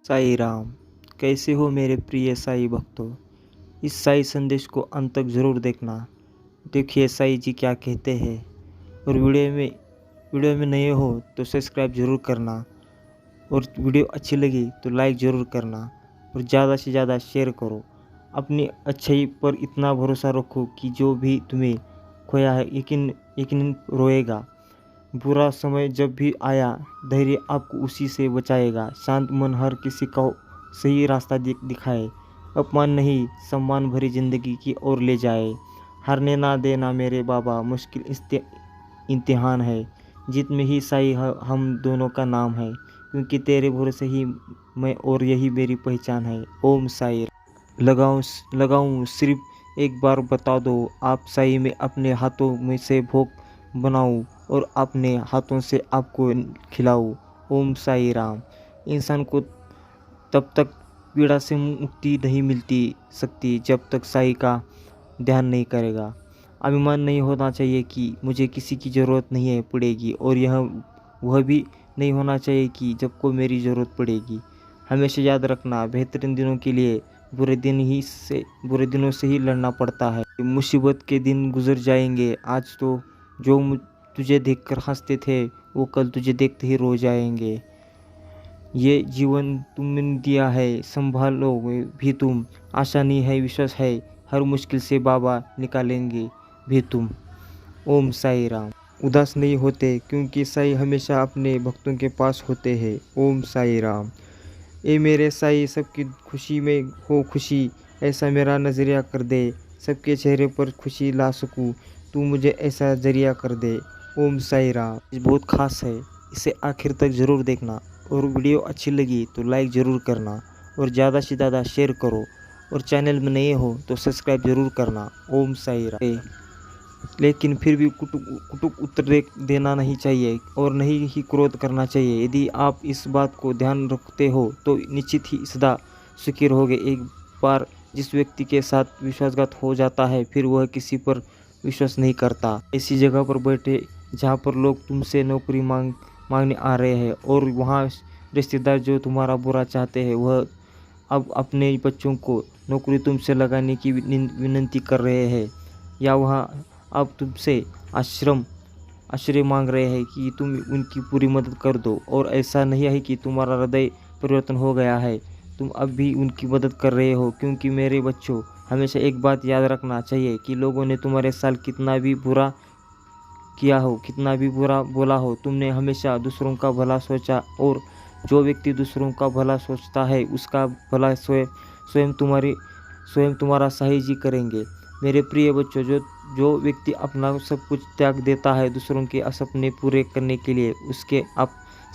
साई राम। कैसे हो मेरे प्रिय साई भक्तों। इस साई संदेश को अंत तक ज़रूर देखना। देखिए साई जी क्या कहते हैं। और वीडियो में नए हो तो सब्सक्राइब ज़रूर करना। और वीडियो अच्छी लगी तो लाइक ज़रूर करना। और ज़्यादा से ज़्यादा शेयर करो। अपनी अच्छाई पर इतना भरोसा रखो कि जो भी तुम्हें खोया है यकीन यकीन रोएगा। बुरा समय जब भी आया धैर्य आपको उसी से बचाएगा। शांत मन हर किसी को सही रास्ता दिखाए। अपमान नहीं सम्मान भरी जिंदगी की ओर ले जाए। हारने ना देना मेरे बाबा, मुश्किल इम्तिहान है। जीत में ही साई हम दोनों का नाम है। क्योंकि तेरे भरोसे ही मैं और यही मेरी पहचान है। ओम साई। लगाऊं सिर्फ एक बार बता दो आप साई में अपने हाथों में से भोग बनाऊं और अपने हाथों से आपको खिलाऊं। ओम साई राम। इंसान को तब तक पीड़ा से मुक्ति नहीं मिलती सकती जब तक साई का ध्यान नहीं करेगा। अभिमान नहीं होना चाहिए कि मुझे किसी की ज़रूरत नहीं है पड़ेगी, और यह वह भी नहीं होना चाहिए कि जब को मेरी ज़रूरत पड़ेगी। हमेशा याद रखना बेहतरीन दिनों के लिए बुरे दिनों से ही लड़ना पड़ता है। मुसीबत के दिन गुजर जाएंगे। आज तो जो तुझे देखकर हंसते थे वो कल तुझे देखते ही रो जाएंगे। ये जीवन तुमने दिया है संभालो भी तुम। आशा नहीं है विश्वास है, हर मुश्किल से बाबा निकालेंगे भी तुम। ओम साई राम। उदास नहीं होते क्योंकि साई हमेशा अपने भक्तों के पास होते हैं। ओम साई राम। ए मेरे साई सबकी खुशी में हो खुशी, ऐसा मेरा नज़रिया कर दे। सबके चेहरे पर खुशी ला सकूं, तू मुझे ऐसा जरिया कर दे। ओम साई राम। बहुत खास है, इसे आखिर तक ज़रूर देखना। और वीडियो अच्छी लगी तो लाइक ज़रूर करना। और ज़्यादा से ज़्यादा शेयर करो। और चैनल में नए हो तो सब्सक्राइब ज़रूर करना। ओम साई राम। लेकिन फिर भी कुटुक उत्तर देना नहीं चाहिए और नहीं ही क्रोध करना चाहिए। यदि आप इस बात को ध्यान रखते हो तो निश्चित ही सदा सुखी रहोगे। एक बार जिस व्यक्ति के साथ विश्वासघात हो जाता है फिर वह किसी पर विश्वास नहीं करता। ऐसी जगह पर बैठे जहाँ पर लोग तुमसे नौकरी मांगने आ रहे हैं और वहाँ रिश्तेदार जो तुम्हारा बुरा चाहते हैं वह अब अपने बच्चों को नौकरी तुमसे लगाने की विनती कर रहे हैं। या वहाँ अब तुमसे आश्रय मांग रहे हैं कि तुम उनकी पूरी मदद कर दो। और ऐसा नहीं है कि तुम्हारा हृदय परिवर्तन हो गया है, तुम अब भी उनकी मदद कर रहे हो। क्योंकि मेरे बच्चों हमेशा एक बात याद रखना चाहिए कि लोगों ने तुम्हारे साथ कितना भी बुरा किया हो, कितना भी बुरा बोला हो, तुमने हमेशा दूसरों का भला सोचा। और जो व्यक्ति दूसरों का भला सोचता है उसका भला स्वयं तुम्हारा साई जी करेंगे। मेरे प्रिय बच्चों, जो व्यक्ति अपना सब कुछ त्याग देता है दूसरों के सपने पूरे करने के लिए, उसके आप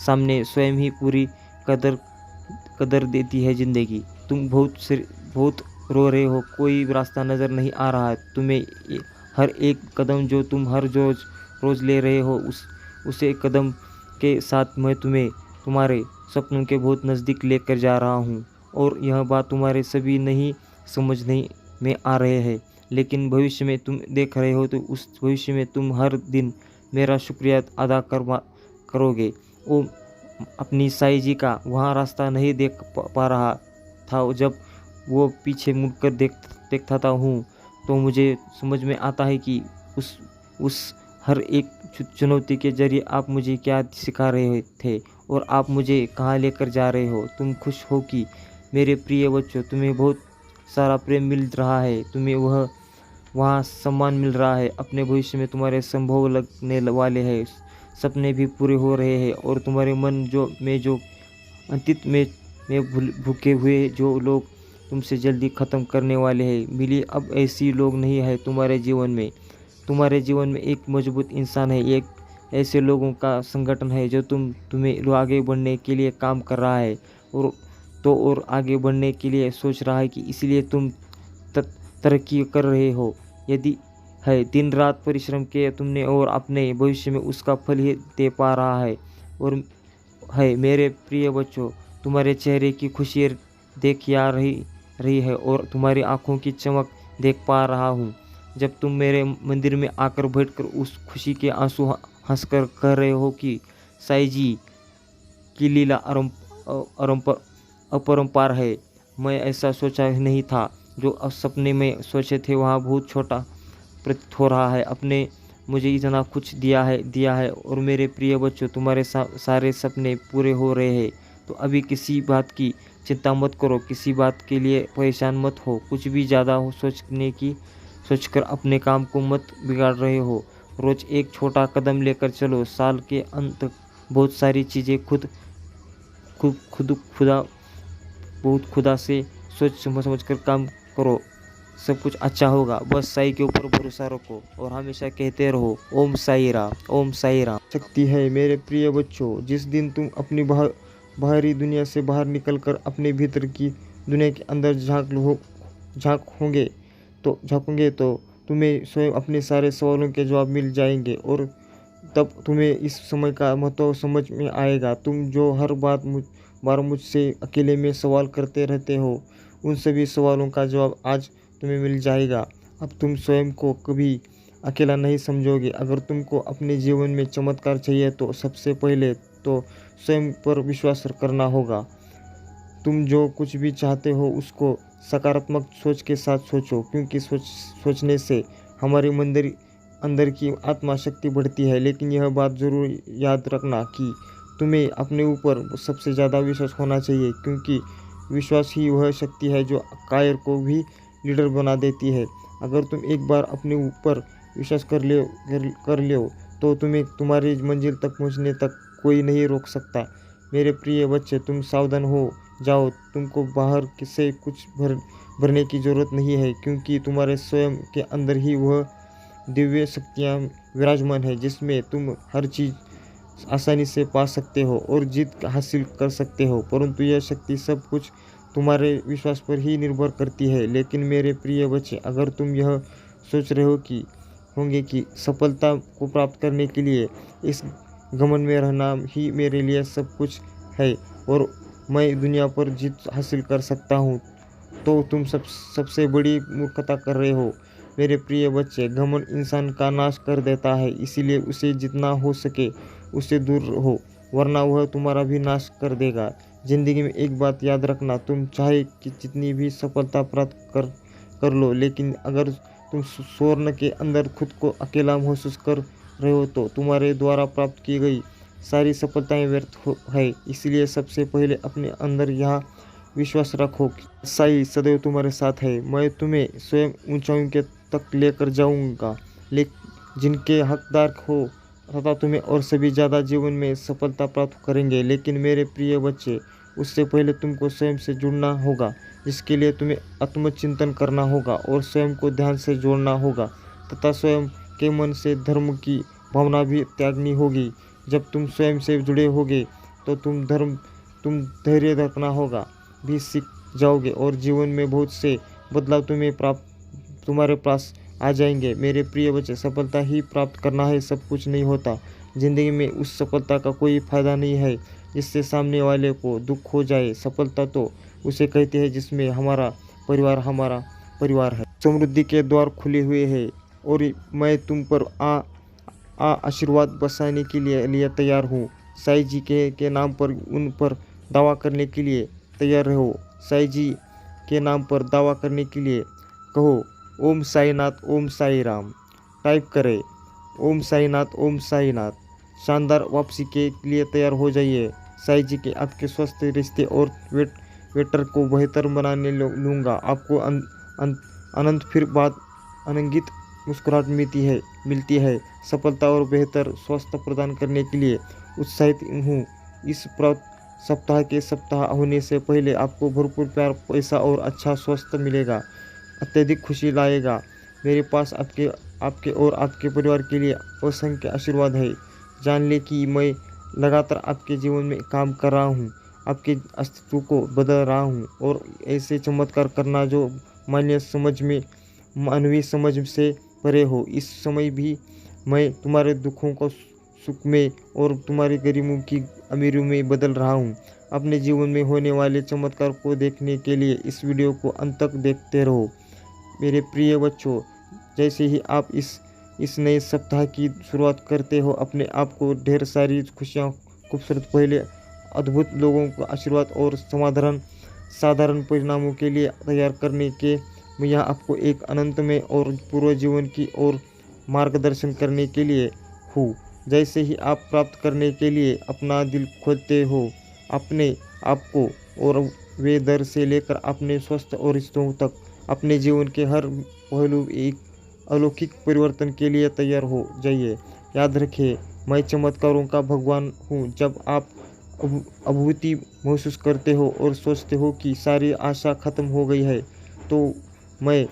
सामने स्वयं ही पूरी कदर देती है ज़िंदगी। तुम बहुत रो रहे हो, कोई रास्ता नज़र नहीं आ रहा है तुम्हें। हर एक कदम जो तुम हर रोज़ ले रहे हो उसे कदम के साथ मैं तुम्हें तुम्हारे सपनों के बहुत नज़दीक लेकर जा रहा हूँ। और यह बात तुम्हारे सभी नहीं समझने में आ रहे हैं, लेकिन भविष्य में तुम देख रहे हो तो उस भविष्य में तुम हर दिन मेरा शुक्रिया अदा करोगे। वो अपनी साई जी का वहाँ रास्ता नहीं देख पा रहा था। जब वो पीछे मुड़कर देखता था हूँ तो मुझे समझ में आता है कि उस हर एक चुनौती के जरिए आप मुझे क्या सिखा रहे थे और आप मुझे कहाँ लेकर जा रहे हो। तुम खुश हो कि मेरे प्रिय बच्चों तुम्हें बहुत सारा प्रेम मिल रहा है, तुम्हें वहाँ सम्मान मिल रहा है। अपने भविष्य में तुम्हारे संभव लगने वाले हैं, सपने भी पूरे हो रहे हैं। और तुम्हारे मन जो अतीत में भूखे हुए जो लोग तुमसे जल्दी ख़त्म करने वाले हैं मिली। अब ऐसी लोग नहीं है तुम्हारे जीवन में एक मजबूत इंसान है, एक ऐसे लोगों का संगठन है जो तुम्हें आगे बढ़ने के लिए काम कर रहा है और आगे बढ़ने के लिए सोच रहा है कि इसलिए तुम तरक्की कर रहे हो। यदि है दिन रात परिश्रम किए तुमने और अपने भविष्य में उसका फल ही दे पा रहा है। और है मेरे प्रिय बच्चों, तुम्हारे चेहरे की खुशी देख आ रही है और तुम्हारी आंखों की चमक देख पा रहा हूँ। जब तुम मेरे मंदिर में आकर बैठकर उस खुशी के आंसू हंसकर कह रहे हो कि साई जी की लीला अपरंपार है। मैं ऐसा सोचा नहीं था। जो सपने में सोचे थे वहाँ बहुत छोटा प्रतीत हो रहा है। अपने मुझे इतना कुछ दिया है और मेरे प्रिय बच्चों, तुम्हारे सारे सपने पूरे हो रहे हैं। तो अभी किसी बात की चिंता मत करो, किसी बात के लिए परेशान मत हो, कुछ भी ज़्यादा हो सोचकर अपने काम को मत बिगाड़ रहे हो। रोज़ एक छोटा कदम लेकर चलो। साल के अंत तक बहुत सारी चीज़ें बहुत खुदा से सोच समझ कर काम करो। सब कुछ अच्छा होगा। बस साई के ऊपर भरोसा रखो और हमेशा कहते रहो ओम साई राम, ओम साई राम। शक्ति है मेरे प्रिय बच्चों। जिस दिन तुम अपनी बाहरी दुनिया से बाहर निकलकर अपने भीतर की दुनिया के अंदर झांकोगे तो तुम्हें स्वयं अपने सारे सवालों के जवाब मिल जाएंगे और तब तुम्हें इस समय का महत्व समझ में आएगा। तुम जो हर बार मुझसे अकेले में सवाल करते रहते हो, उन सभी सवालों का जवाब आज तुम्हें मिल जाएगा। अब तुम स्वयं को कभी अकेला नहीं समझोगे। अगर तुमको अपने जीवन में चमत्कार चाहिए तो सबसे पहले तो स्वयं पर विश्वास करना होगा। तुम जो कुछ भी चाहते हो उसको सकारात्मक सोच के साथ सोचो, क्योंकि सोचने से हमारे अंदर की आत्मा शक्ति बढ़ती है। लेकिन यह बात ज़रूर याद रखना कि तुम्हें अपने ऊपर सबसे ज़्यादा विश्वास होना चाहिए, क्योंकि विश्वास ही वह शक्ति है जो कायर को भी लीडर बना देती है। अगर तुम एक बार अपने ऊपर विश्वास कर लो तो तुम्हें तुम्हारी मंजिल तक पहुंचने तक कोई नहीं रोक सकता। मेरे प्रिय बच्चे, तुम सावधान हो जाओ। तुमको बाहर से कुछ भरने की ज़रूरत नहीं है, क्योंकि तुम्हारे स्वयं के अंदर ही वह दिव्य शक्तियाँ विराजमान है जिसमें तुम हर चीज़ आसानी से पा सकते हो और जीत हासिल कर सकते हो। परंतु यह शक्ति सब कुछ तुम्हारे विश्वास पर ही निर्भर करती है। लेकिन मेरे प्रिय बच्चे, अगर तुम यह सोच रहे होंगे कि सफलता को प्राप्त करने के लिए इस घमंड में रहना ही मेरे लिए सब कुछ है और मैं दुनिया पर जीत हासिल कर सकता हूँ, तो तुम सबसे बड़ी मूर्खता कर रहे हो। मेरे प्रिय बच्चे, घमंड इंसान का नाश कर देता है, इसीलिए उसे जितना हो सके उससे दूर रहो, वरना वह तुम्हारा भी नाश कर देगा। जिंदगी में एक बात याद रखना, तुम चाहे कि जितनी भी सफलता प्राप्त कर लो, लेकिन अगर तुम स्वर्ण के अंदर खुद को अकेला महसूस कर रहे हो तो तुम्हारे द्वारा प्राप्त की गई सारी सफलताएं व्यर्थ है। इसलिए सबसे पहले अपने अंदर यह विश्वास रखो कि साई सदैव तुम्हारे साथ है। मैं तुम्हें स्वयं ऊंचाइयों के तक लेकर जाऊंगा, जिनके हकदार हो तथा तुम्हें और सभी ज़्यादा जीवन में सफलता प्राप्त करेंगे। लेकिन मेरे प्रिय बच्चे, उससे पहले तुमको स्वयं से जुड़ना होगा, जिसके लिए तुम्हें आत्मचिंतन करना होगा और स्वयं को ध्यान से जोड़ना होगा तथा स्वयं के मन से धर्म की भावना भी त्यागनी होगी। जब तुम स्वयं से जुड़े होगे तो तुम धैर्य रखना होगा भी सीख जाओगे और जीवन में बहुत से बदलाव तुम्हारे पास आ जाएंगे। मेरे प्रिय बच्चे, सफलता ही प्राप्त करना है, सब कुछ नहीं होता। जिंदगी में उस सफलता का कोई फायदा नहीं है जिससे सामने वाले को दुख हो जाए। सफलता तो उसे कहते हैं जिसमें हमारा परिवार है। समृद्धि के द्वार खुले हुए हैं और मैं तुम पर आशीर्वाद बरसाने के लिए तैयार हूँ। साई जी के नाम पर उन पर दावा करने के लिए तैयार रहो। साई जी के नाम पर दावा करने के लिए कहो ओम साईनाथ, ओम साई राम। टाइप करें ओम साईनाथ, ओम साईनाथ। शानदार वापसी के लिए तैयार हो जाइए। साई जी के आपके स्वस्थ रिश्ते और वेटर को बेहतर बनाने लूँगा। आपको अनंत फिर बाद अनंगित मुस्कुराहट मिलती है। सफलता और बेहतर स्वास्थ्य प्रदान करने के लिए उत्साहित हूँ। इस सप्ताह होने से पहले आपको भरपूर प्यार, पैसा और अच्छा स्वास्थ्य मिलेगा, अत्यधिक खुशी लाएगा। मेरे पास आपके और आपके परिवार के लिए असंख्य आशीर्वाद है। जान ले कि मैं लगातार आपके जीवन में काम कर रहा हूँ, आपके अस्तित्व को बदल रहा हूँ और ऐसे चमत्कार करना जो मानवीय समझ से परे हो। इस समय भी मैं तुम्हारे दुखों को सुख में और तुम्हारी गरीबों की अमीरी में बदल रहा हूँ। अपने जीवन में होने वाले चमत्कार को देखने के लिए इस वीडियो को अंत तक देखते रहो। मेरे प्रिय बच्चों, जैसे ही आप इस नए सप्ताह की शुरुआत करते हो, अपने आप को ढेर सारी खुशियाँ, खूबसूरत पहले अद्भुत लोगों का आशीर्वाद और समाधान साधारण परिणामों के लिए तैयार करने के मैं यहाँ आपको एक अनंतमय और पूर्व जीवन की ओर मार्गदर्शन करने के लिए हूँ। जैसे ही आप प्राप्त करने के लिए अपना दिल खोलते हो अपने आप को, और वे दर से लेकर अपने स्वस्थ और रिश्तों तक अपने जीवन के हर पहलू एक अलौकिक परिवर्तन के लिए तैयार हो जाइए। याद रखिए, मैं चमत्कारों का भगवान हूँ। जब आप अनुभूति महसूस करते हो और सोचते हो कि सारी आशा खत्म हो गई है, तो मैं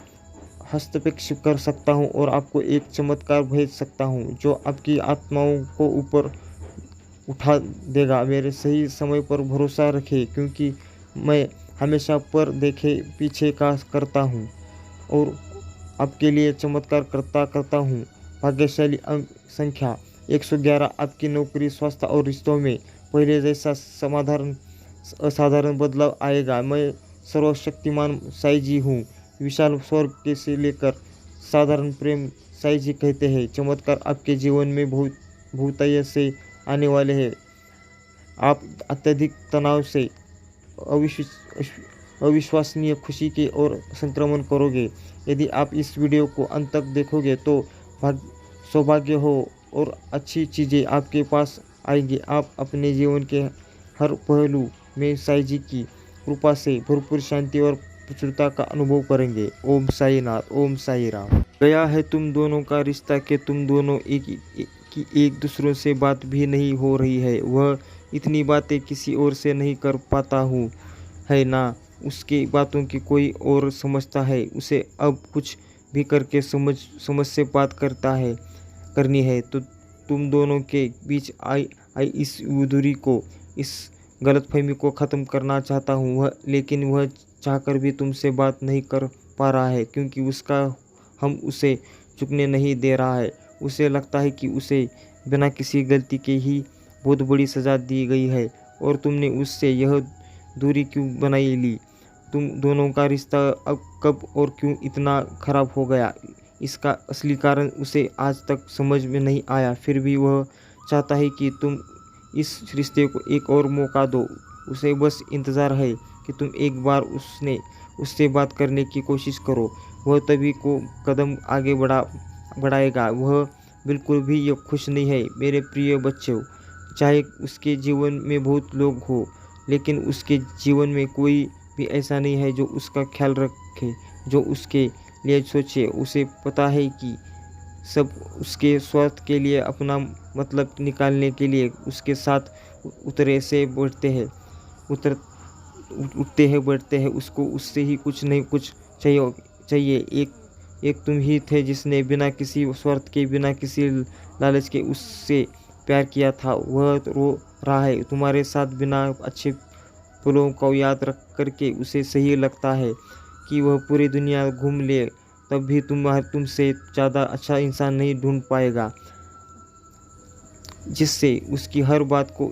हस्तक्षेप कर सकता हूँ और आपको एक चमत्कार भेज सकता हूँ जो आपकी आत्माओं को ऊपर उठा देगा। मेरे सही समय पर भरोसा रखें, क्योंकि मैं हमेशा पर देखे पीछे का करता हूँ और आपके लिए चमत्कार करता हूँ। भाग्यशाली अंक संख्या 111। आपकी नौकरी, स्वास्थ्य और रिश्तों में पहले जैसा असाधारण बदलाव आएगा। मैं सर्वशक्तिमान साई जी हूँ। विशाल स्वर्ग से लेकर साधारण प्रेम साई जी कहते हैं। चमत्कार आपके जीवन में बहुतायत से आने वाले हैं। आप अत्यधिक तनाव से अविश्वसनीय खुशी की ओर संक्रमण करोगे। यदि आप इस वीडियो को अंत तक देखोगे तो सौभाग्य हो और अच्छी चीज़ें आपके पास आएंगी। आप अपने जीवन के हर पहलू में साई जी की कृपा से भरपूर शांति और प्रचुरता का अनुभव करेंगे। ओम साई नाथ, ओम साई राम। गया है तुम दोनों का रिश्ता कि तुम दोनों एक दूसरों से बात भी नहीं हो रही है। वह इतनी बातें किसी और से नहीं कर पाता हूँ, है ना उसके बातों की कोई और समझता है। उसे अब कुछ भी करके समझ से बात करनी है। तो तुम दोनों के बीच आई इस दूरी को, इस गलतफहमी को ख़त्म करना चाहता हूँ। लेकिन वह चाहकर भी तुमसे बात नहीं कर पा रहा है, क्योंकि हम उसे चुकने नहीं दे रहा है। उसे लगता है कि उसे बिना किसी गलती के ही बहुत बड़ी सज़ा दी गई है, और तुमने उससे यह दूरी क्यों बनाई ली। तुम दोनों का रिश्ता अब कब और क्यों इतना ख़राब हो गया, इसका असली कारण उसे आज तक समझ में नहीं आया। फिर भी वह चाहता है कि तुम इस रिश्ते को एक और मौका दो। उसे बस इंतज़ार है कि तुम एक बार उससे बात करने की कोशिश करो। वह तभी को कदम आगे बढ़ाएगा। वह बिल्कुल भी ये खुश नहीं है मेरे प्रिय बच्चों। चाहे उसके जीवन में बहुत लोग हो, लेकिन उसके जीवन में कोई भी ऐसा नहीं है जो उसका ख्याल रखे, जो उसके लिए सोचे। उसे पता है कि सब उसके स्वार्थ के लिए, अपना मतलब निकालने के लिए उसके साथ उठते हैं बैठते हैं। उसको उससे ही कुछ नहीं कुछ चाहिए। एक तुम ही थे जिसने बिना किसी स्वार्थ के, बिना किसी लालच के उससे प्यार किया था। वह रो रहा है तुम्हारे साथ। बिना अच्छे पलों को याद रख करके उसे सही लगता है कि वह पूरी दुनिया घूम ले, तब भी तुमसे ज़्यादा अच्छा इंसान नहीं ढूंढ पाएगा जिससे उसकी हर बात को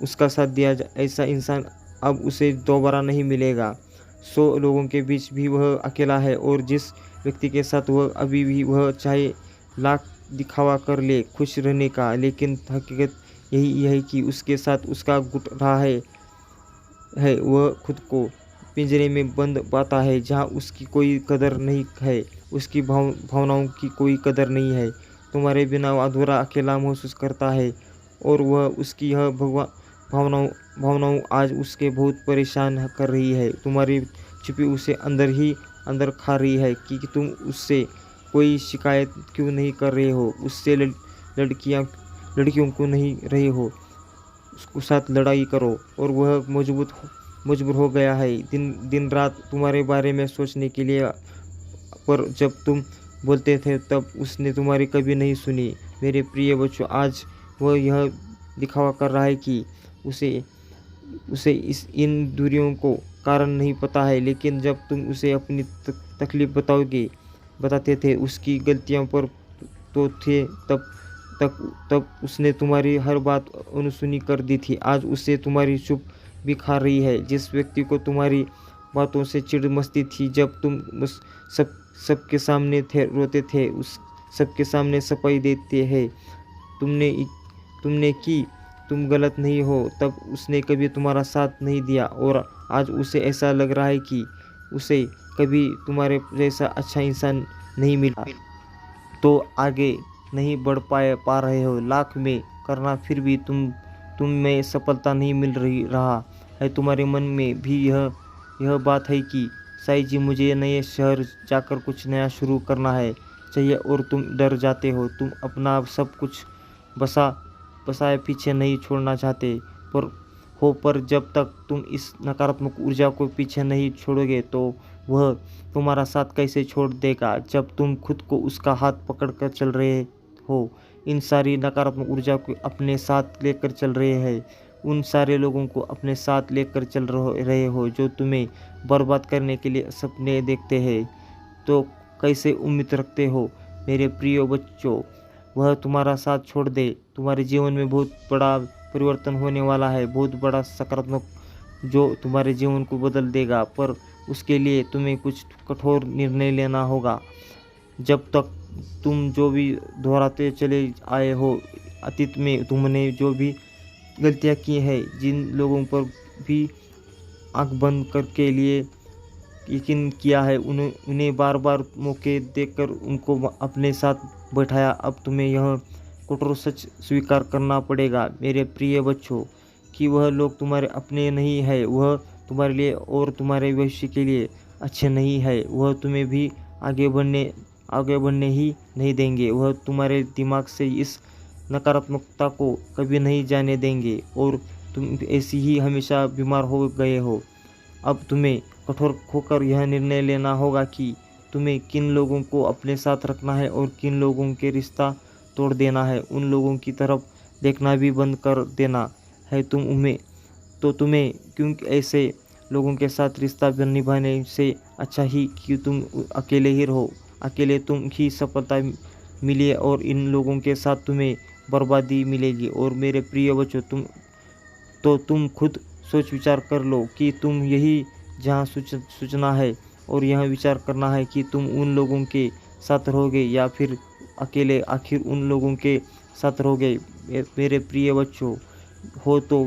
उसका साथ दिया जाए। ऐसा इंसान अब उसे दोबारा नहीं मिलेगा। 100 लोगों के बीच भी वह अकेला है, और जिस व्यक्ति के साथ वह अभी भी, वह चाहे लाख दिखावा कर ले खुश रहने का, लेकिन हकीकत यही है कि उसके साथ उसका घुट रहा है। वह खुद को पिंजरे में बंद पाता है, जहाँ उसकी कोई कदर नहीं है, उसकी भावनाओं की कोई कदर नहीं है। तुम्हारे बिना अधूरा अकेला महसूस करता है, और वह उसकी यह भावनाओं आज उसके बहुत परेशान कर रही है। तुम्हारी छिपी उसे अंदर ही अंदर खा रही है कि तुम उससे कोई शिकायत क्यों नहीं कर रहे हो, उससे लड़कियों को नहीं रहे हो। उसके साथ लड़ाई करो, और वह मजबूर हो गया है दिन रात तुम्हारे बारे में सोचने के लिए। पर जब तुम बोलते थे तब उसने तुम्हारी कभी नहीं सुनी। मेरे प्रिय बच्चों, आज वह यह दिखावा कर रहा है कि उसे इन दूरियों को कारण नहीं पता है, लेकिन जब तुम उसे अपनी तकलीफ बताते थे, उसकी गलतियों पर तो थे, तब उसने तुम्हारी हर बात अनसुनी कर दी थी। आज उसे तुम्हारी चुप भी खा रही है। जिस व्यक्ति को तुम्हारी बातों से चिढ़ मचती थी, जब तुम उस सबके सामने रोते थे, उस सबके सामने सफाई देते हैं, तुमने की तुम गलत नहीं हो, तब उसने कभी तुम्हारा साथ नहीं दिया और आज उसे ऐसा लग रहा है कि उसे कभी तुम्हारे जैसा अच्छा इंसान नहीं मिला, तो आगे नहीं बढ़ पा रहे हो। लाख में करना फिर भी तुम में सफलता नहीं मिल रहा है। तुम्हारे मन में भी यह बात है कि साईं जी, मुझे नए शहर जाकर कुछ नया शुरू करना है चाहिए और तुम डर जाते हो। तुम अपना सब कुछ बसाए पीछे नहीं छोड़ना चाहते पर जब तक तुम इस नकारात्मक ऊर्जा को पीछे नहीं छोड़ोगे तो वह तुम्हारा साथ कैसे छोड़ देगा। जब तुम खुद को उसका हाथ पकड़कर चल रहे हो, इन सारी नकारात्मक ऊर्जा को अपने साथ लेकर चल रहे हैं, उन सारे लोगों को अपने साथ लेकर चल रहे हो जो तुम्हें बर्बाद करने के लिए सपने देखते हैं, तो कैसे उम्मीद रखते हो मेरे प्रिय बच्चों वह तुम्हारा साथ छोड़ दे। तुम्हारे जीवन में बहुत बड़ा परिवर्तन होने वाला है, बहुत बड़ा सकारात्मक जो तुम्हारे जीवन को बदल देगा, पर उसके लिए तुम्हें कुछ कठोर निर्णय लेना होगा। जब तक तुम जो भी दोहराते चले आए हो, अतीत में तुमने जो भी गलतियां की है, जिन लोगों पर भी आंख बंद करके लिए यकीन किया है, उन्हें बार बार मौके देकर उनको अपने साथ बैठाया। अब तुम्हें यह कठोर सच स्वीकार करना पड़ेगा मेरे प्रिय बच्चों कि वह लोग तुम्हारे अपने नहीं है, वह तुम्हारे लिए और तुम्हारे भविष्य के लिए अच्छे नहीं है। वह तुम्हें भी आगे बढ़ने ही नहीं देंगे। वह तुम्हारे दिमाग से इस नकारात्मकता को कभी नहीं जाने देंगे और तुम ऐसी ही हमेशा बीमार हो गए हो। अब तुम्हें कठोर होकर यह निर्णय लेना होगा कि तुम्हें किन लोगों को अपने साथ रखना है और किन लोगों के रिश्ता तोड़ देना है। उन लोगों की तरफ देखना भी बंद कर देना है तुम्हें क्योंकि ऐसे लोगों के साथ रिश्ता निभाने से अच्छा ही कि तुम अकेले ही रहो। अकेले तुम ही सफलता मिले और इन लोगों के साथ तुम्हें बर्बादी मिलेगी। और मेरे प्रिय बच्चों तुम खुद सोच विचार कर लो कि तुम यही जहाँ सोचना है और यह विचार करना है कि तुम उन लोगों के साथ रहोगे या फिर अकेले। आखिर उन लोगों के साथ रहोगे मेरे प्रिय बच्चों हो तो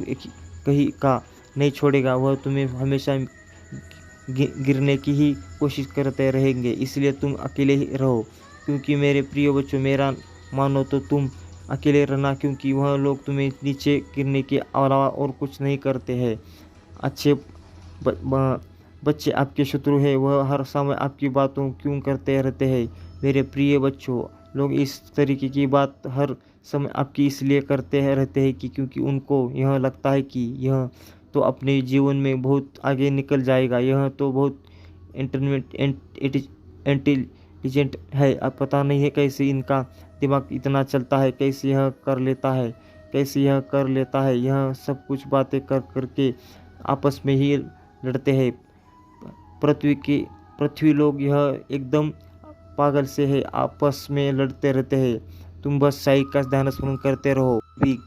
कहीं का नहीं छोड़ेगा। वह तुम्हें हमेशा गिरने की ही कोशिश करते रहेंगे, इसलिए तुम अकेले ही रहो। क्योंकि मेरे प्रिय बच्चों मेरा मानो तो तुम अकेले रहना, क्योंकि वह लोग तुम्हें नीचे गिरने के अलावा और कुछ नहीं करते हैं। अच्छे बच्चे आपके शत्रु हैं, वह हर समय आपकी बातों क्यों करते रहते हैं। मेरे प्रिय बच्चों लोग इस तरीके की बात हर समय आपकी इसलिए रहते हैं कि क्योंकि उनको यह लगता है कि यह तो अपने जीवन में बहुत आगे निकल जाएगा, यह तो बहुत इंटेलिजेंट है। अब पता नहीं है कैसे इनका दिमाग इतना चलता है, कैसे यह कर लेता है। यह सब कुछ बातें करके आपस में ही लड़ते हैं। पृथ्वी लोग यह एकदम पागल से है, आपस में लड़ते रहते हैं। तुम बस साईं का ध्यान स्मरण करते रहो, भी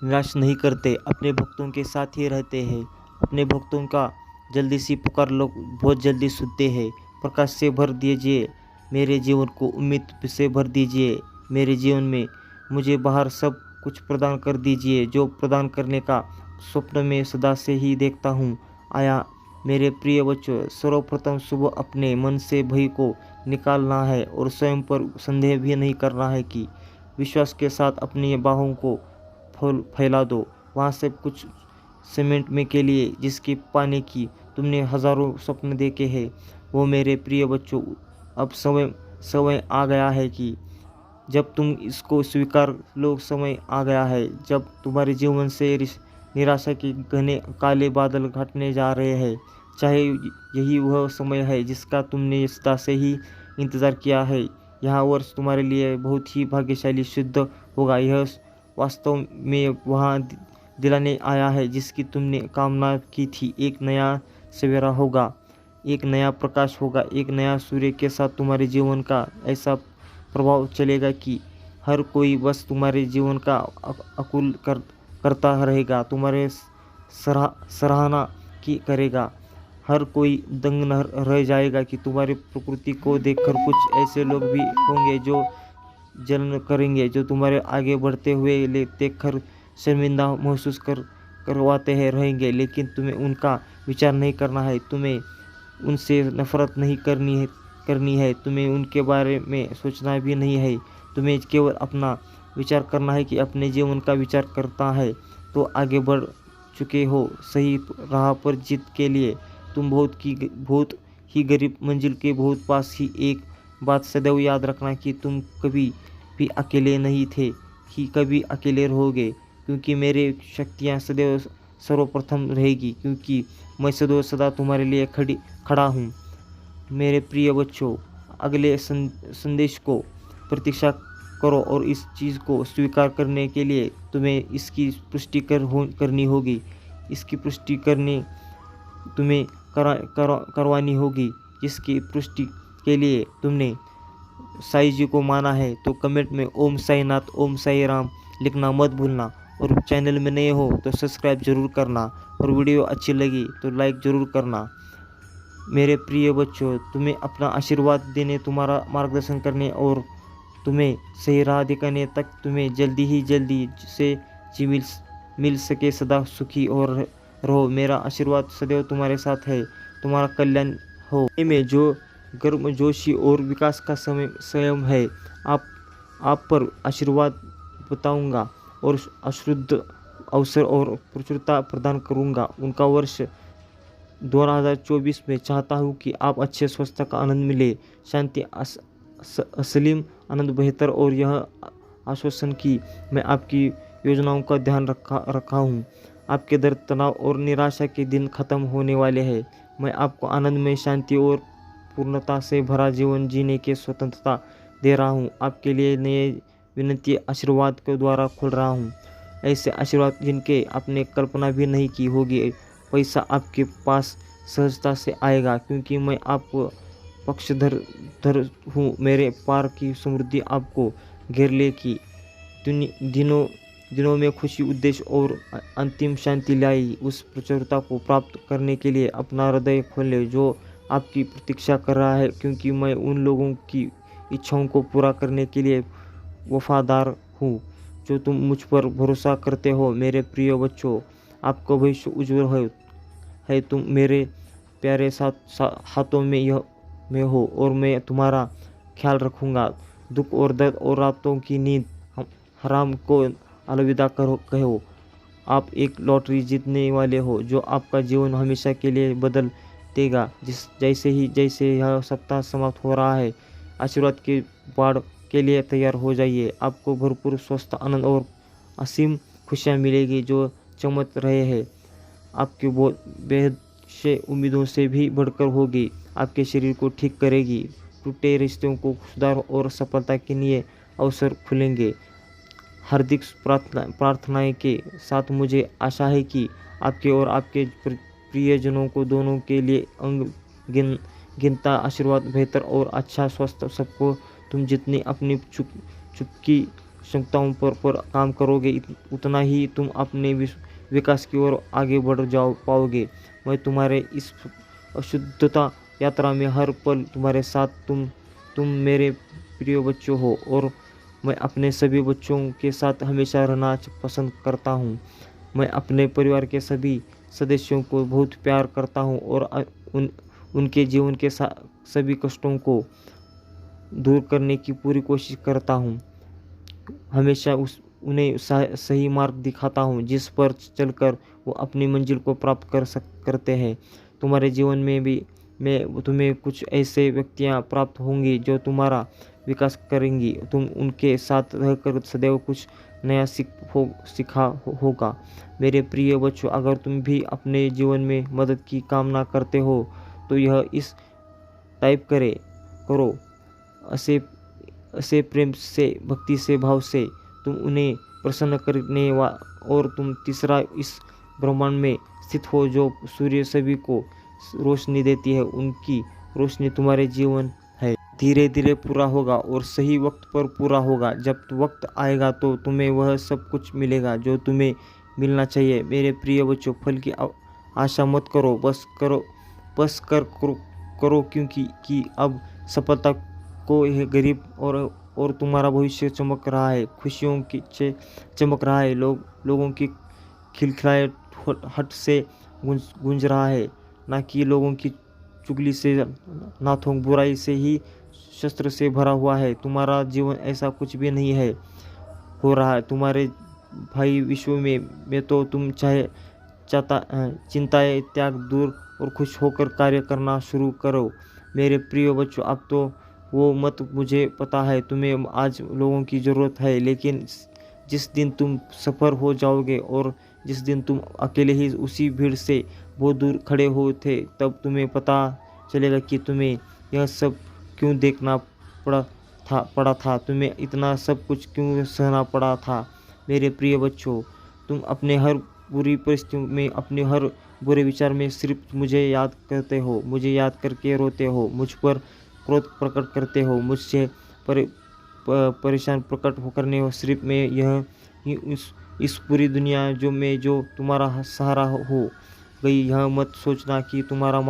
निराश नहीं करते, अपने भक्तों के साथ ही रहते हैं। अपने भक्तों का जल्दी सी पुकार लोग बहुत जल्दी सुनते हैं। प्रकाश से भर दीजिए मेरे जीवन को, उम्मीद से भर दीजिए मेरे जीवन में, मुझे बाहर सब कुछ प्रदान कर दीजिए जो प्रदान करने का स्वप्न में सदा से ही देखता हूँ आया। मेरे प्रिय बच्चों सर्वप्रथम सुबह अपने मन से भय को निकालना है और स्वयं पर संदेह भी नहीं करना है कि विश्वास के साथ अपनी बाहों को फैला दो। वहाँ से कुछ सीमेंट में के लिए जिसकी पाने की तुमने हजारों स्वप्न देखे हैं, वो मेरे प्रिय बच्चों अब समय आ गया है कि जब तुम इसको स्वीकार लो। समय आ गया है जब तुम्हारे जीवन से निराशा के घने काले बादल घटने जा रहे हैं। चाहे यही वह समय है जिसका तुमने सदा से ही इंतज़ार किया है। यह वर्ष तुम्हारे लिए बहुत ही भाग्यशाली सिद्ध होगा। यह वास्तव में वहाँ दिलाने आया है जिसकी तुमने कामना की थी। एक नया सवेरा होगा, एक नया प्रकाश होगा, एक नया सूर्य के साथ तुम्हारे जीवन का ऐसा प्रभाव चलेगा कि हर कोई बस तुम्हारे जीवन का अकुल करता रहेगा, तुम्हारे सराहना की करेगा। हर कोई दंग न रह जाएगा कि तुम्हारी प्रकृति को देखकर कुछ ऐसे लोग भी होंगे जो जलन करेंगे, जो तुम्हारे आगे बढ़ते हुए देखकर शर्मिंदा महसूस करवाते हैं रहेंगे, लेकिन तुम्हें उनका विचार नहीं करना है। तुम्हें उनसे नफरत नहीं करनी है। तुम्हें उनके बारे में सोचना भी नहीं है। तुम्हें केवल अपना विचार करना है कि अपने जीवन का विचार करता है तो आगे बढ़ चुके हो सही राह पर जीत के लिए। तुम बहुत ही गरीब मंजिल के बहुत पास ही। एक बात सदैव याद रखना कि तुम कभी भी अकेले नहीं थे, कि कभी अकेले रहोगे, क्योंकि मेरी शक्तियाँ सदैव सर्वप्रथम रहेगी, क्योंकि मैं सदैव सदा तुम्हारे लिए खड़ा हूँ। मेरे प्रिय बच्चों, अगले संदेश को प्रतीक्षा करो और इस चीज़ को स्वीकार करने के लिए तुम्हें इसकी पुष्टि करनी होगी। इसकी पुष्टि तुम्हें करवानी होगी। जिसकी पुष्टि के लिए तुमने साईं जी को माना है तो कमेंट में ओम साईनाथ, ओम साई राम लिखना मत भूलना। और चैनल में नए हो तो सब्सक्राइब जरूर करना, और वीडियो अच्छी लगी तो लाइक जरूर करना। मेरे प्रिय बच्चों, तुम्हें अपना आशीर्वाद देने, तुम्हारा मार्गदर्शन करने और तुम्हें सही राह दिखाने तक तुम्हें जल्दी से जी मिल सके। सदा सुखी और रहो। मेरा आशीर्वाद सदैव तुम्हारे साथ है। तुम्हारा कल्याण हो। में जो गर्मजोशी और विकास का समय स्वयं है, आप पर आशीर्वाद बताऊंगा और अशुद्ध अवसर और प्रचुरता प्रदान करूंगा। उनका वर्ष 2024 में चाहता हूँ कि आप अच्छे स्वास्थ्य का आनंद मिले, शांति, असलीम आनंद, बेहतर, और यह आश्वासन कि मैं आपकी योजनाओं का ध्यान रखा हूँ। आपके दर्द, तनाव और निराशा के दिन खत्म होने वाले हैं। मैं आपको आनंद में शांति और पूर्णता से भरा जीवन जीने की स्वतंत्रता दे रहा हूँ। आपके लिए नए विनती आशीर्वाद के द्वारा खोल रहा हूँ, ऐसे आशीर्वाद जिनके आपने कल्पना भी नहीं की होगी। पैसा आपके पास सहजता से आएगा, क्योंकि मैं आपको पक्षधर हूँ। मेरे पार की समृद्धि आपको घेर लेगी। दिनों में खुशी, उद्देश्य और अंतिम शांति लाई। उस प्रचुरता को प्राप्त करने के लिए अपना हृदय खोलें जो आपकी प्रतीक्षा कर रहा है, क्योंकि मैं उन लोगों की इच्छाओं को पूरा करने के लिए वफादार हूँ जो तुम मुझ पर भरोसा करते हो। मेरे प्रिय बच्चों, आपका भविष्य उज्जवल है। तुम मेरे प्यारे हाथों में हो और मैं तुम्हारा ख्याल रखूँगा। दुख और दर्द और रातों की नींद हराम को अलविदा कहो। आप एक लॉटरी जीतने वाले हो जो आपका जीवन हमेशा के लिए बदल देगा। जैसे यह सप्ताह समाप्त हो रहा है, आशीर्वाद के बाढ़ के लिए तैयार हो जाइए। आपको भरपूर स्वस्थ, आनंद और असीम खुशियाँ मिलेगी जो चमक रहे हैं। आपके बेहद से उम्मीदों से भी बढ़कर होगी। आपके शरीर को ठीक करेगी। टूटे रिश्तों को सुधार और सफलता के लिए अवसर खुलेंगे। हार्दिक प्रार्थनाएं के साथ मुझे आशा है कि आपके और आपके प्रियजनों को दोनों के लिए गिनता आशीर्वाद, बेहतर और अच्छा स्वास्थ्य सबको। तुम जितनी अपनी चुपकी क्षमताओं पर काम करोगे, उतना ही तुम अपने विकास की ओर आगे बढ़ पाओगे। मैं तुम्हारे इस अशुद्धता यात्रा में हर पल तुम्हारे साथ। तुम मेरे प्रिय बच्चों हो और मैं अपने सभी बच्चों के साथ हमेशा रहना पसंद करता हूँ। मैं अपने परिवार के सभी सदस्यों को बहुत प्यार करता हूँ और उनके जीवन के सभी कष्टों को दूर करने की पूरी कोशिश करता हूँ। हमेशा उन्हें सही मार्ग दिखाता हूँ जिस पर चलकर वो अपनी मंजिल को प्राप्त करते हैं। तुम्हारे जीवन में भी तुम्हें कुछ ऐसे व्यक्तियाँ प्राप्त होंगी जो तुम्हारा विकास करेंगी। तुम उनके साथ रहकर सदैव कुछ नया सीखा होगा। मेरे प्रिय बच्चों, अगर तुम भी अपने जीवन में मदद की कामना करते हो तो यह इस टाइप करो असे प्रेम से, भक्ति से, भाव से तुम उन्हें प्रसन्न करने और तुम तीसरा इस ब्रह्मांड में स्थित हो जो सूर्य सभी को रोशनी देती है। उनकी रोशनी तुम्हारे जीवन है। धीरे धीरे पूरा होगा और सही वक्त पर पूरा होगा। जब वक्त आएगा तो तुम्हें वह सब कुछ मिलेगा जो तुम्हें मिलना चाहिए। मेरे प्रिय बच्चों, फल की आशा मत करो, बस करो क्योंकि अब सफलता को यह गरीब और तुम्हारा भविष्य चमक रहा है, खुशियों की चमक रहा है। लोगों की खिलखिलाए हट से गूंज रहा है, ना कि लोगों की चुगली से, नाथों बुराई से ही शस्त्र से भरा हुआ है। तुम्हारा जीवन ऐसा कुछ भी नहीं है हो रहा है तुम्हारे भाई विश्व में तो तुम चिंताएं त्याग दूर और खुश होकर कार्य करना शुरू करो। मेरे प्रिय बच्चों, अब तो वो मत, मुझे पता है तुम्हें आज लोगों की ज़रूरत है, लेकिन जिस दिन तुम सफ़र हो जाओगे और जिस दिन तुम अकेले ही उसी भीड़ से बहुत दूर खड़े हो थे, तब तुम्हें पता चलेगा कि तुम्हें यह सब क्यों देखना पड़ा था, तुम्हें इतना सब कुछ क्यों सहना पड़ा था। मेरे प्रिय बच्चों, तुम अपने हर बुरी परिस्थितियों में, अपने हर बुरे विचार में सिर्फ मुझे याद करते हो, मुझे याद करके रोते हो, मुझ पर क्रोध प्रकट करते हो, मुझसे परेशान प्रकट करने हो। सिर्फ मैं यह इस पूरी दुनिया जो तुम्हारा सहारा हो गई, यह मत सोचना कि तुम्हारा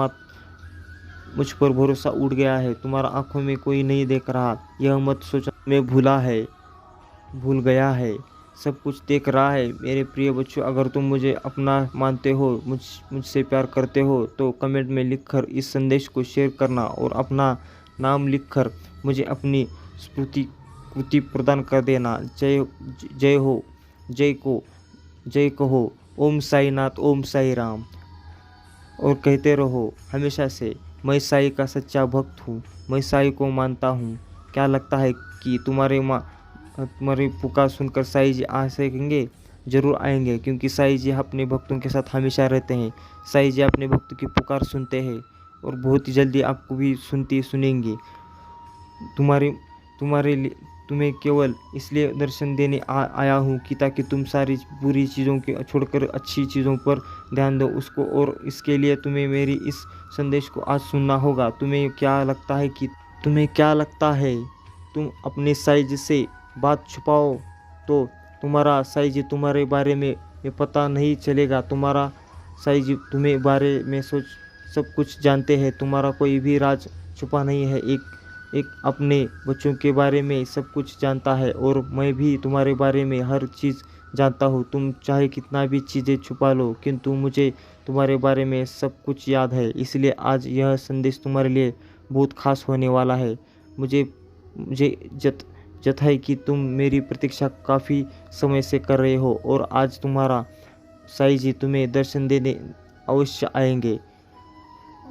मुझ पर भरोसा उठ गया है, तुम्हारा आंखों में कोई नहीं देख रहा। यह मत सोचना मैं भूल गया है, सब कुछ देख रहा है। मेरे प्रिय बच्चों, अगर तुम मुझे अपना मानते हो, मुझसे प्यार करते हो, तो कमेंट में लिखकर इस संदेश को शेयर करना और अपना नाम लिखकर मुझे अपनी स्फूर्ति प्रदान कर देना। जय हो, जय कहो। ओम साई नाथ, ओम साई राम। और कहते रहो हमेशा से, मैं साई का सच्चा भक्त हूँ, मैं साई को मानता हूँ। क्या लगता है कि तुम्हारी पुकार सुनकर साई जी आ सकेंगे? जरूर आएंगे, क्योंकि साई जी अपने भक्तों के साथ हमेशा रहते हैं। साई जी अपने भक्तों की पुकार सुनते हैं और बहुत ही जल्दी आपको भी सुनेंगे। तुम्हें केवल इसलिए दर्शन देने आया हूँ कि ताकि तुम सारी बुरी चीज़ों के छोड़कर अच्छी चीज़ों पर ध्यान दो उसको, और इसके लिए तुम्हें मेरी इस संदेश को आज सुनना होगा। तुम्हें क्या लगता है तुम अपने साई जी से बात छुपाओ तो तुम्हारा साई जी तुम्हारे बारे में पता नहीं चलेगा। तुम्हारा साई जी तुम्हें बारे में सब कुछ जानते हैं, तुम्हारा कोई भी राज छुपा नहीं है। एक अपने बच्चों के बारे में सब कुछ जानता है, और मैं भी तुम्हारे बारे में हर चीज़ जानता हूँ। तुम चाहे कितना भी चीज़ें छुपा लो, किंतु मुझे तुम्हारे बारे में सब कुछ याद है। इसलिए आज यह संदेश तुम्हारे लिए बहुत खास होने वाला है। मुझे जत है कि तुम मेरी प्रतीक्षा काफ़ी समय से कर रहे हो, और आज तुम्हारा साई जी तुम्हें दर्शन देने अवश्य आएंगे।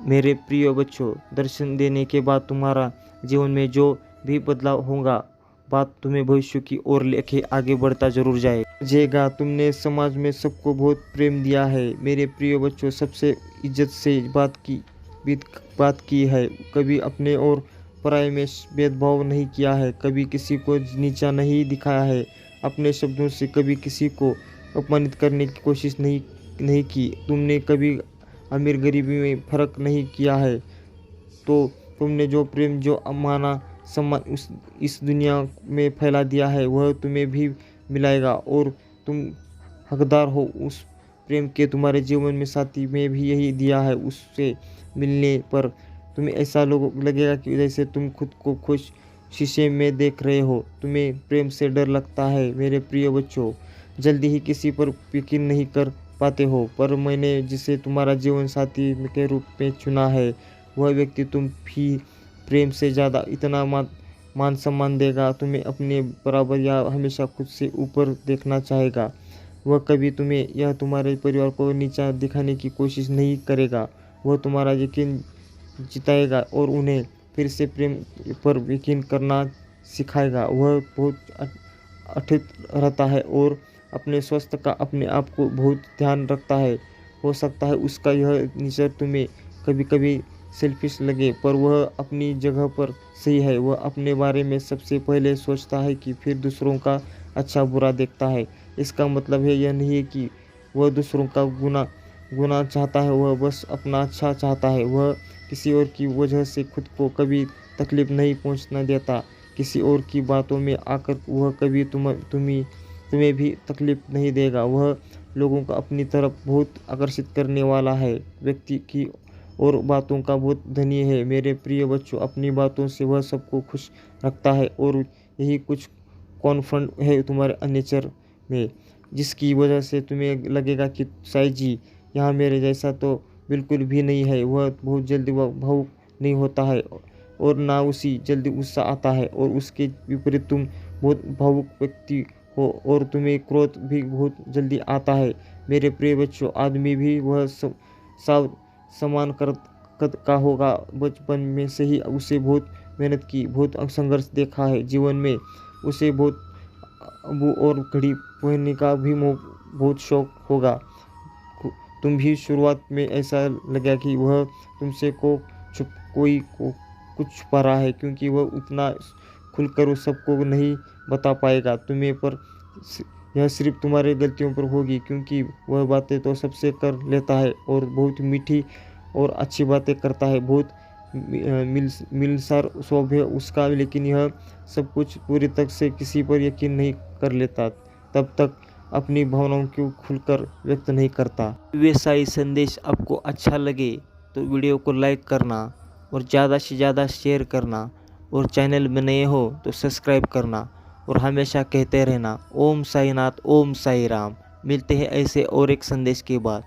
मेरे प्रिय बच्चों, दर्शन देने के बाद तुम्हारा जीवन में जो भी बदलाव होगा, बात तुम्हें भविष्य की ओर लेके आगे बढ़ता जरूर जाएगा। तुमने समाज में सबको बहुत प्रेम दिया है। मेरे प्रिय बच्चों, सबसे इज्जत से बात की है, कभी अपने और पराये में भेदभाव नहीं किया है, कभी किसी को नीचा नहीं दिखाया है, अपने शब्दों से कभी किसी को अपमानित करने की कोशिश नहीं की। तुमने कभी अमीर गरीबी में फर्क नहीं किया है। तो तुमने जो प्रेम, जो माना सम्मान इस दुनिया में फैला दिया है, वह तुम्हें भी मिलाएगा, और तुम हकदार हो उस प्रेम के। तुम्हारे जीवन में साथी में भी यही दिया है। उससे मिलने पर तुम्हें ऐसा लगेगा कि जैसे तुम खुद को खुश शीशे में देख रहे हो। तुम्हें प्रेम से डर लगता है। मेरे प्रिय बच्चों, जल्दी ही किसी पर यकीन नहीं कर पाते हो, पर मैंने जिसे तुम्हारा जीवन साथी के रूप में चुना है, वह व्यक्ति तुम भी प्रेम से ज़्यादा इतना मान सम्मान देगा, तुम्हें अपने बराबर या हमेशा खुद से ऊपर देखना चाहेगा। वह कभी तुम्हें या तुम्हारे परिवार को नीचा दिखाने की कोशिश नहीं करेगा। वह तुम्हारा यकीन जिताएगा और उन्हें फिर से प्रेम पर यकीन करना सिखाएगा। वह बहुत अटूट रहता है और अपने स्वास्थ्य का, अपने आप को बहुत ध्यान रखता है। हो सकता है उसका यह नेचर तुम्हें कभी कभी सेल्फिश लगे, पर वह अपनी जगह पर सही है। वह अपने बारे में सबसे पहले सोचता है कि फिर दूसरों का अच्छा बुरा देखता है। इसका मतलब है यह नहीं है कि वह दूसरों का गुना चाहता है, वह बस अपना अच्छा चाहता है। वह किसी और की वजह से खुद को कभी तकलीफ नहीं पहुंचने देता। किसी और की बातों में आकर वह कभी तुम्हें भी तकलीफ नहीं देगा। वह लोगों को अपनी तरफ बहुत आकर्षित करने वाला है, व्यक्ति की और बातों का बहुत धनी है। मेरे प्रिय बच्चों, अपनी बातों से वह सबको खुश रखता है, और यही कुछ कॉन्फिडेंट है तुम्हारे नेचर में। जिसकी वजह से तुम्हें लगेगा कि साईं जी यहाँ मेरे जैसा तो बिल्कुल भी नहीं है। वह बहुत जल्दी वह भावुक नहीं होता है और ना उसी जल्दी गुस्सा आता है, और उसके विपरीत तुम बहुत भावुक व्यक्ति हो और तुम्हें क्रोध भी बहुत जल्दी आता है। मेरे प्रिय बच्चों, आदमी भी वह सब समान कद का होगा। बचपन में से ही उसे बहुत मेहनत की, बहुत संघर्ष देखा है जीवन में। उसे बहुत अबू और घड़ी पहनने का भी बहुत शौक होगा। तुम भी शुरुआत में ऐसा लगा कि वह तुमसे कुछ छुपा रहा है, क्योंकि वह उतना खुलकर वो सबको नहीं बता पाएगा तुम्हें, पर यह सिर्फ तुम्हारी गलतियों पर होगी, क्योंकि वह बातें तो सबसे कर लेता है और बहुत मीठी और अच्छी बातें करता है। बहुत मिलनसार स्वभाव है उसका, लेकिन यह सब कुछ पूरी तरह से किसी पर यकीन नहीं कर लेता तब तक अपनी भावनाओं को खुलकर व्यक्त नहीं करता। वैसा ही संदेश आपको अच्छा लगे तो वीडियो को लाइक करना और ज़्यादा से ज़्यादा शेयर करना, और चैनल में नए हो तो सब्सक्राइब करना, और हमेशा कहते रहना ओम साईनाथ ओम साई राम। मिलते हैं ऐसे और एक संदेश के बाद।